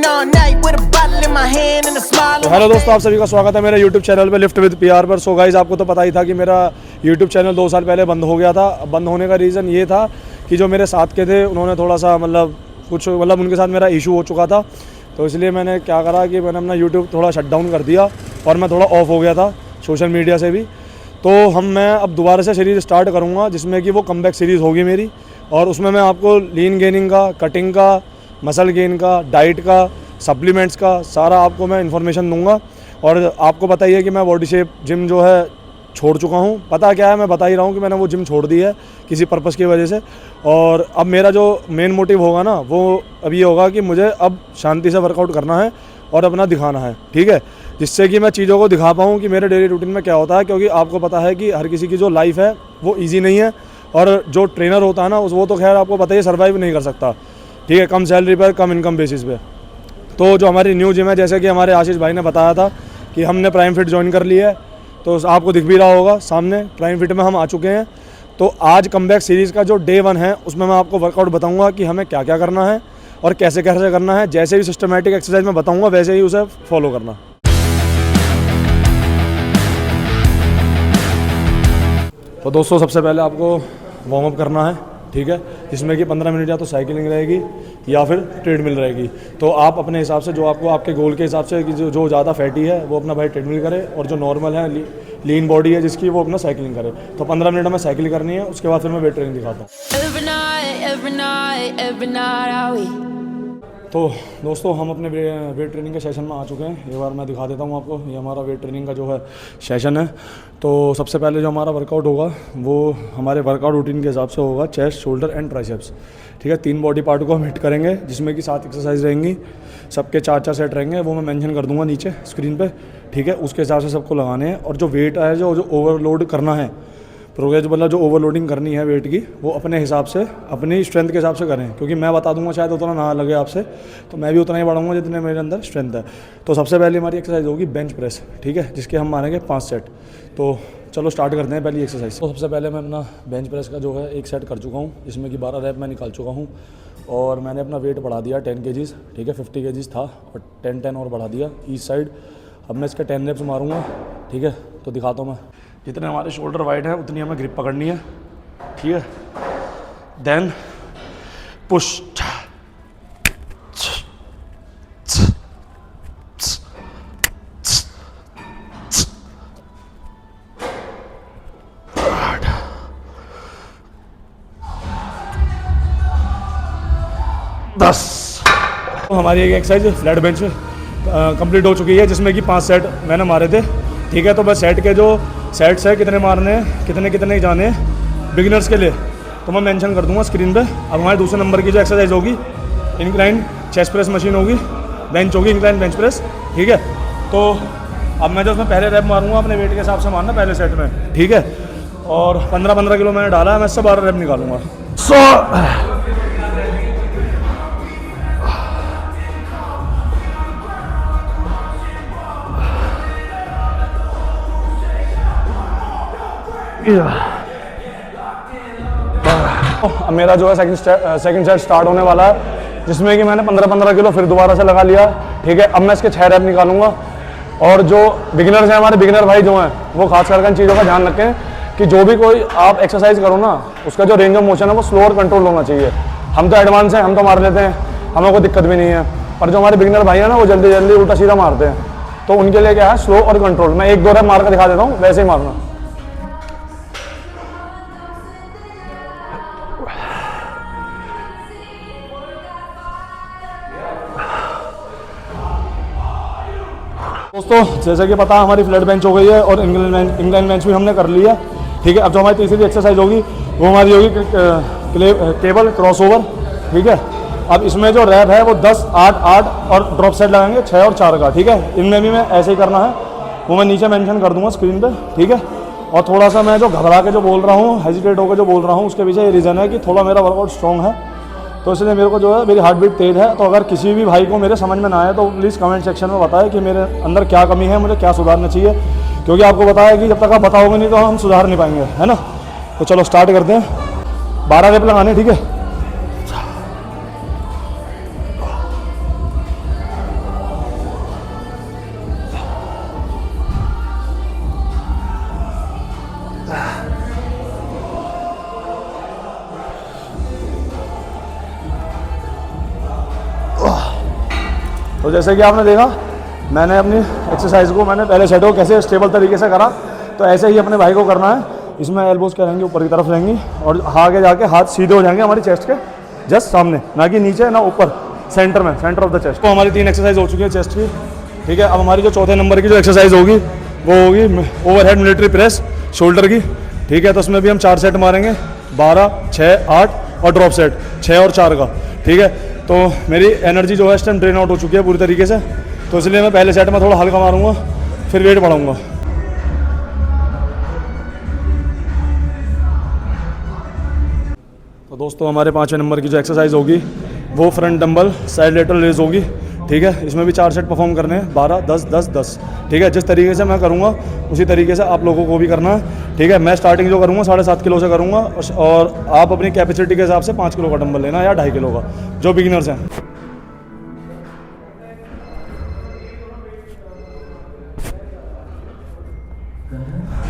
Hello दोस्तों, आप सभी का स्वागत है मेरे YouTube चैनल पे लिफ्ट विद पीआर पर। सो गाइस, आपको तो पता ही था कि मेरा YouTube चैनल 2 साल पहले बंद हो गया था। बंद होने का रीज़न ये था कि जो मेरे साथ के थे उन्होंने थोड़ा सा उनके साथ मेरा इशू हो चुका था। तो इसलिए मैंने क्या करा कि मैंने अपना YouTube थोड़ा शट डाउन कर दिया और मैं थोड़ा ऑफ हो गया था सोशल मीडिया से भी। तो मैं अब दोबारा से सीरीज़ स्टार्ट करूँगा जिसमें कि वो कमबैक सीरीज़ होगी मेरी, और उसमें मैं आपको लीन गेनिंग का, कटिंग का, मसल गेन का, डाइट का, सप्लीमेंट्स का सारा आपको मैं इन्फॉर्मेशन दूंगा। और आपको पता ही है कि मैं बॉडी शेप जिम जो है छोड़ चुका हूँ। पता क्या है, मैं बता ही रहा हूँ कि मैंने वो जिम छोड़ दी है किसी पर्पस की वजह से। और अब मेरा जो मेन मोटिव होगा ना, वो अब ये होगा कि मुझे अब शांति से वर्कआउट करना है और अपना दिखाना है, ठीक है, जिससे कि मैं चीज़ों को दिखा पाऊँ कि मेरे डेली रूटीन में क्या होता है। क्योंकि आपको पता है कि हर किसी की जो लाइफ है वो ईजी नहीं है, और जो ट्रेनर होता है ना वो तो खैर आपको पता ही सर्वाइव नहीं कर सकता, ठीक है, कम सैलरी पर, कम इनकम बेसिस पे। तो जो हमारी न्यू जिम है, जैसे कि हमारे आशीष भाई ने बताया था कि हमने प्राइम फिट ज्वाइन कर लिया है, तो आपको दिख भी रहा होगा सामने प्राइम फिट में हम आ चुके हैं। तो आज कमबैक सीरीज़ का जो डे 1 है उसमें मैं आपको वर्कआउट बताऊंगा कि हमें क्या क्या करना है और कैसे कैसे करना है। जैसे भी सिस्टमेटिक एक्सरसाइज मैं बताऊंगा वैसे ही उसे फॉलो करना। तो दोस्तों, सबसे पहले आपको वार्म अप करना है, ठीक है, जिसमें कि 15 मिनट या तो साइकिलिंग रहेगी या फिर ट्रेडमिल रहेगी। तो आप अपने हिसाब से जो आपको आपके गोल के हिसाब से कि जो ज़्यादा फैटी है वो अपना भाई ट्रेडमिल करे, और जो नॉर्मल है लीन बॉडी है जिसकी, वो अपना साइकिलिंग करे। तो 15 मिनट में साइकिलिंग करनी है, उसके बाद फिर मैं वेट ट्रेनिंग दिखाता हूँ। तो दोस्तों, हम अपने वेट ट्रेनिंग के सेशन में आ चुके हैं। एक बार मैं दिखा देता हूँ आपको, ये हमारा वेट ट्रेनिंग का जो है सेशन है। तो सबसे पहले जो हमारा वर्कआउट होगा वो हमारे वर्कआउट रूटीन के हिसाब से होगा चेस्ट, शोल्डर एंड ट्राइसेप्स, ठीक है। 3 बॉडी पार्ट को हम हिट करेंगे, जिसमें कि 7 एक्सरसाइज रहेंगी, सबके 4-4 सेट रहेंगे। वो मैं मेंशन कर दूंगा नीचे स्क्रीन पे, ठीक है। उसके हिसाब से सबको लगाने हैं, और जो वेट है जो ओवरलोड करना है, प्रोग्रेस मतलब जो ओवरलोडिंग करनी है वेट की, वो अपने हिसाब से, अपनी स्ट्रेंथ के हिसाब से करें। क्योंकि मैं बता दूंगा शायद उतना ना लगे आपसे, तो मैं भी उतना ही बढ़ाऊंगा जितने मेरे अंदर स्ट्रेंथ है। तो सबसे पहले हमारी एक्सरसाइज होगी बेंच प्रेस, ठीक है, जिसके हम मारेंगे 5 सेट। तो चलो स्टार्ट करते हैं पहली एक्सरसाइज। तो सबसे पहले मैं अपना बेंच प्रेस का जो है 1 सेट कर चुका हूँ, जिसमें कि 12 रैप मैं निकाल चुका हूँ। और मैंने अपना वेट बढ़ा दिया 10 kgs, ठीक है, 50 kgs था और 10 और बढ़ा दिया ईच साइड। अब मैं इसके 10 रेप्स मारूंगा, ठीक है। तो दिखाता हूँ मैं, जितने हमारे शोल्डर वाइड है उतनी हमें ग्रिप पकड़नी है, ठीक है। देन पुश, तो हमारी एक एक्सरसाइज फ्लैट बेंच कंप्लीट हो चुकी है, जिसमें कि 5 सेट मैंने मारे थे, ठीक है। तो बस सेट के जो सेट्स है, कितने मारने हैं, कितने कितने जाने हैं बिगिनर्स के लिए, तो मैं मेंशन कर दूंगा स्क्रीन पे। अब हमारे दूसरे नंबर की जो एक्सरसाइज होगी, इंक्लाइन चेस्ट प्रेस मशीन होगी, बेंच होगी, इंक्लाइन बेंच प्रेस, ठीक है। तो अब मैं जो उसमें पहले रैप मारूंगा अपने वेट के हिसाब से मारना पहले सेट में, ठीक है। और 15-15 किलो मैंने डाला है, मैं इससे 12 रैप निकालूंगा। अब मेरा जो है सेकंड सेट स्टार्ट होने वाला है, जिसमें कि मैंने 15-15 किलो फिर दोबारा से लगा लिया, ठीक है। अब मैं इसके 6 रैप निकालूंगा। और जो बिगिनर्स हैं, हमारे बिगिनर भाई जो हैं, वो खास करके इन चीज़ों का ध्यान रखें कि जो भी कोई आप एक्सरसाइज करो ना, उसका जो रेंज ऑफ मोशन है वो स्लो और कंट्रोल होना चाहिए। हम तो एडवांस हैं, हम तो मार लेते हैं, हमें कोई दिक्कत भी नहीं है। पर जो हमारे बिगिनर भाई हैं ना, वो जल्दी जल्दी उल्टा सीधा मारते हैं, तो उनके लिए क्या है, स्लो और कंट्रोल। मैं 1-2 रैप मार कर दिखा देता हूँ, वैसे ही मारना। दोस्तों, जैसे कि पता हमारी फ्लैट बेंच हो गई है और इंक्लाइन बेंच भी हमने कर लिया, ठीक है। अब जो हमारी तीसरी एक्सरसाइज होगी वो हमारी होगी केबल क्रॉसओवर, ठीक है। अब इसमें जो रैप है वो 10, 8, 8 और ड्रॉप सेट लगाएंगे 6 और 4 का, ठीक है। इनमें भी मैं ऐसे ही करना है, वो मैं नीचे मेंशन कर दूंगा स्क्रीन पे, ठीक है। और थोड़ा सा मैं जो घबरा के जो बोल रहा हूँ, हेजिटेट होकर जो बोल रहा हूँ, उसके पीछे ये रीज़न है कि थोड़ा मेरा वर्कआउट स्ट्रॉन्ग है, तो इसलिए मेरे को जो है मेरी हार्ट बीट तेज़ है। तो अगर किसी भी भाई को मेरे समझ में ना आए तो प्लीज़ कमेंट सेक्शन में बताएं कि मेरे अंदर क्या कमी है, मुझे क्या सुधारना चाहिए। क्योंकि आपको बताया कि जब तक आप बताओगे नहीं तो हम सुधार नहीं पाएंगे, है ना। तो चलो स्टार्ट करते हैं। 12 रेप लगाने, ठीक है। तो जैसे कि आपने देखा, मैंने अपनी एक्सरसाइज को मैंने पहले सेट को कैसे स्टेबल तरीके से करा, तो ऐसे ही अपने भाई को करना है। इसमें एल्बोज क्या रहेंगे, ऊपर की तरफ रहेंगी और आगे जाके हाथ सीधे हो जाएंगे हमारी चेस्ट के जस्ट सामने, ना कि नीचे ना ऊपर, सेंटर में, सेंटर ऑफ द चेस्ट। तो हमारी 3 एक्सरसाइज हो चुकी है चेस्ट की, ठीक है। अब हमारी जो चौथे नंबर की जो एक्सरसाइज होगी वो होगी ओवरहेड मिलिट्री प्रेस शोल्डर की, ठीक है। तो उसमें भी हम 4 सेट मारेंगे, 12, 6, 8 और ड्रॉप सेट 6 और 4 का, ठीक है। तो मेरी एनर्जी जो है इस टाइम ड्रेन आउट हो चुकी है पूरी तरीके से, तो इसलिए मैं पहले सेट में थोड़ा हल्का मारूंगा, फिर वेट बढ़ाऊंगा। तो दोस्तों हमारे 5वें नंबर की जो एक्सरसाइज होगी वो front dumbbell side lateral raise होगी, ठीक है। इसमें भी 4 सेट परफॉर्म करने हैं, 12, 10, 10, 10, ठीक है। जिस तरीके से मैं करूँगा उसी तरीके से आप लोगों को भी करना है, ठीक है। मैं स्टार्टिंग जो करूँगा 7.5 किलो से करूँगा, और आप अपनी कैपेसिटी के हिसाब से 5 किलो का डंबल लेना या 2.5 किलो का, जो बिगिनर्स हैं।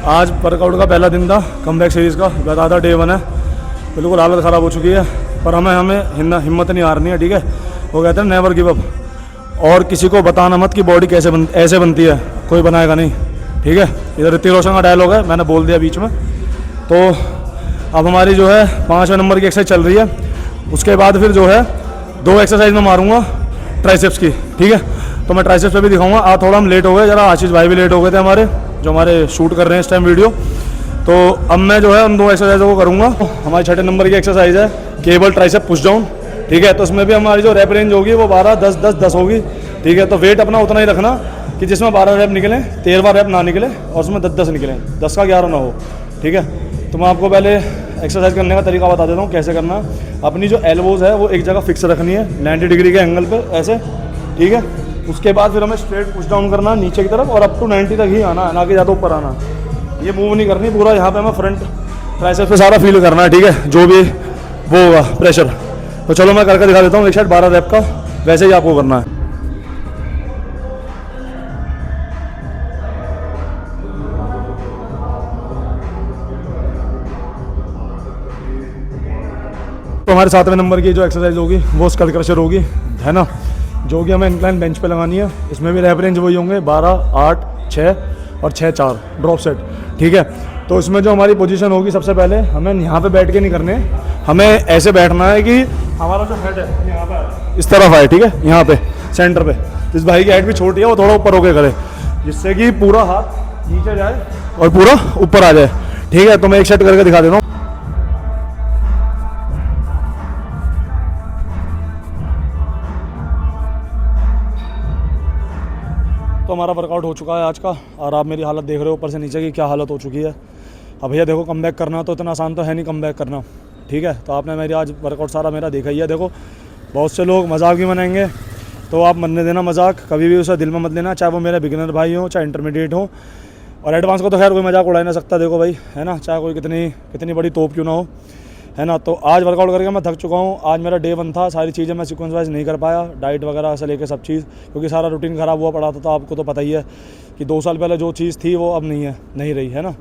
आज वर्कआउट का पहला दिन था कमबैक सीरीज़ का, बताता डे 1 है, बिल्कुल हालत ख़राब हो चुकी है, पर हमें हिम्मत नहीं हारनी है, ठीक है। वो कहते हैं नेवर गिव अप, और किसी को बताना मत कि बॉडी कैसे ऐसे बनती है, कोई बनाएगा नहीं, ठीक है। इधर ऋतिक रोशन का डायलॉग है, मैंने बोल दिया बीच में। तो अब हमारी जो है 5वें नंबर की एक्सरसाइज चल रही है, उसके बाद फिर जो है 2 एक्सरसाइज में मारूंगा ट्राइसेप्स की, ठीक है। तो मैं ट्राइसेप्स पे भी दिखाऊंगा। आज थोड़ा हम लेट हो गए, जरा आशीष भाई भी लेट हो गए थे हमारे, जो हमारे शूट कर रहे हैं इस टाइम वीडियो। तो अब मैं जो है उन 2 एक्सरसाइजों को करूँगा। हमारी 6ठे नंबर की एक्सरसाइज है केबल ट्राइसेप पुश डाउन, ठीक है। तो उसमें भी हमारी जो रैप रेंज होगी वो 12, 10, 10, 10 होगी, ठीक है। तो वेट अपना उतना ही रखना कि जिसमें 12 रैप निकले, 13वां रैप ना निकले, और उसमें 10, 10 निकले, 10 का 11 ना हो, ठीक है। तो मैं आपको पहले एक्सरसाइज करने का तरीका बता देता हूँ कैसे करना है। अपनी जो एल्बोज है वो एक जगह फिक्स रखनी है 90 डिग्री के एंगल पे ऐसे, ठीक है। उसके बाद फिर हमें स्ट्रेट पुश डाउन करना है नीचे की तरफ, और अप टू 90 तक ही आना है, ना कि ज़्यादा ऊपर आना। ये मूव नहीं करनी, पूरा यहाँ पे हमें फ्रंट ट्राइसेप्स पे सारा फील करना है, ठीक है, जो भी वो होगा प्रेशर। तो चलो मैं करके दिखा देता हूँ एक सेट 12 रैप का, वैसे ही आपको करना है। तो हमारे 7वें नंबर की जो एक्सरसाइज होगी वो स्कल क्रशर होगी, है ना, जो कि हमें इंक्लाइन बेंच पे लगानी है। इसमें भी रैप रेंज वही होंगे 12, 8, 6 और 6, 4 ड्रॉप सेट, ठीक है। तो इसमें जो हमारी पोजीशन होगी, सबसे पहले हमें यहाँ पे बैठ के नहीं करने, हमें ऐसे बैठना है कि हमारा जो हेड है यहाँ पे इस तरफ आए, ठीक है, यहाँ पे सेंटर पे। जिस भाई की हेड भी छोटी है वो थोड़ा ऊपर होके करे, जिससे कि पूरा हाथ नीचे जाए और पूरा ऊपर आ जाए, ठीक है। तो मैं एक सेट करके दिखा देता हूँ। तो हमारा वर्कआउट हो चुका है आज का, और आप मेरी हालत देख रहे हो ऊपर से नीचे की क्या हालत हो चुकी है। अब भैया देखो, कमबैक करना तो इतना आसान तो है नहीं कमबैक करना, ठीक है। तो आपने मेरी आज वर्कआउट सारा मेरा देखा ही है। देखो बहुत से लोग मजाक भी बनाएंगे, तो आप मनने देना मजाक, कभी भी उसे दिल में मत लेना, चाहे वो मेरे बिगिनर भाई हो, चाहे इंटरमीडिएट हो, और एडवांस को तो खैर कोई मजाक उड़ा नहीं सकता, देखो भाई, है ना, चाहे कोई कितनी बड़ी तोप क्यों ना हो, है ना। तो आज वर्कआउट करके मैं थक चुका हूँ। आज मेरा डे 1 था, सारी चीज़ें मैं सीक्वेंस वाइज नहीं कर पाया, डाइट वगैरह से लेकर सब चीज़, क्योंकि सारा रूटीन ख़राब हुआ पड़ा था। तो आपको तो पता ही है कि 2 साल पहले जो चीज़ थी वो अब नहीं रही, है ना।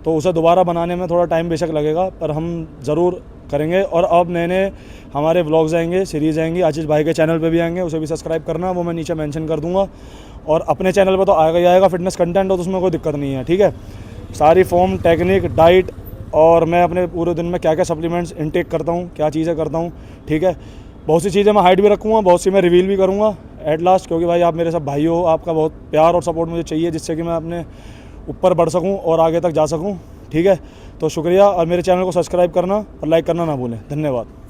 तो उसे दोबारा बनाने में थोड़ा टाइम बेशक लगेगा, पर हम ज़रूर करेंगे। और अब नए हमारे व्लॉग्स आएंगे, सीरीज़ आएंगी, आशीष भाई के चैनल पे भी आएंगे, उसे भी सब्सक्राइब करना, वो मैं नीचे मेंशन कर दूंगा। और अपने चैनल पे तो आएगा ही आएगा फिटनेस कंटेंट, तो उसमें कोई दिक्कत नहीं है, ठीक है। सारी फॉर्म, टेक्निक, डाइट, और मैं अपने पूरे दिन में क्या क्या सप्लीमेंट्स इनटेक करता हूँ, क्या चीज़ें करता हूँ, ठीक है। बहुत सी चीज़ें मैं हाइड भी रखूँगा, बहुत सी मैं रिवील भी करूँगा एट लास्ट, क्योंकि भाई आप मेरे सब भाई हो, आपका बहुत प्यार और सपोर्ट मुझे चाहिए, जिससे कि मैं अपने ऊपर बढ़ सकूँ और आगे तक जा सकूँ, ठीक है। तो शुक्रिया, और मेरे चैनल को सब्सक्राइब करना और लाइक करना ना भूलें। धन्यवाद।